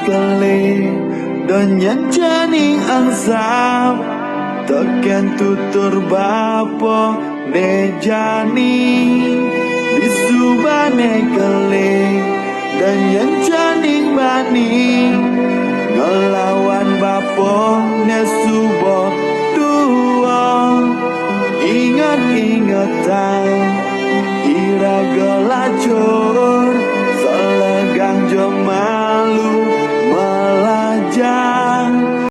Kali dan yang jani ansap tekan tutur bapo ne jani disubane kali dan yang jani bani ngelawan bapo ne subo dua ingat-ingatan ira gelacur selegang joma